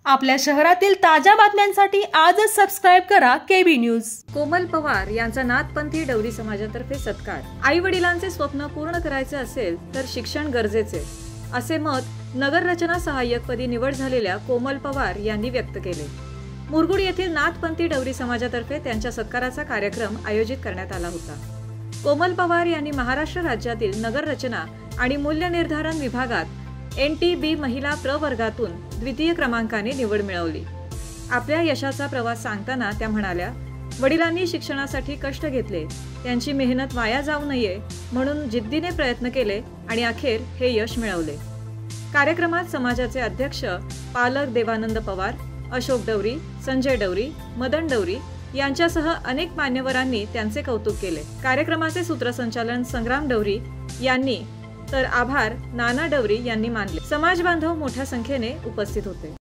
आपल्या शहरातील ताज्या बातम्यांसाठी आजच सबस्क्राइब करा केबी न्यूज। कोमल पवार यांचा नाथपंथी डवरी समाजातर्फे सत्कार। आई वडिलांचे स्वप्न पूर्ण करायचे असेल तर शिक्षण गरजेचे, असे मत नगर रचना सहाय्यकपदी निवड झालेल्या कोमल पवार यांनी व्यक्त केले। मुरगुड येथील नाथपंथी डवरी समाजातर्फे त्यांच्या सत्काराचा कार्यक्रम आयोजित करण्यात आला होता। कोमल पवार यांनी महाराष्ट्र राज्यातील नगर रचना आणि मूल्य निर्धारण विभागात NTB महिला प्रवर्गातून द्वितीय क्रमांकाने निवड मिळवली। आपल्या यशाचा प्रवास सांगताना त्या म्हणाल्या, वडिलांनी शिक्षणासाठी कष्ट घेतले, त्यांची मेहनत वाया जाऊ नये म्हणून जिद्दीने प्रयत्न केले आणि अखेर हे यश मिळवले। कार्यक्रमात समाजाचे अध्यक्ष पालक देवानंद पवार, अशोक डवरी, संजय डवरी, मदन डवरी यांच्यासह अनेक मान्यवरांनी त्यांचे कौतुक केले। कार्यक्रमाचे सूत्रसंचालन संग्राम डवरी यांनी तर आभार नाना डवरी यांनी मानले। समाज बांधव मोठ्या संख्येने उपस्थित होते।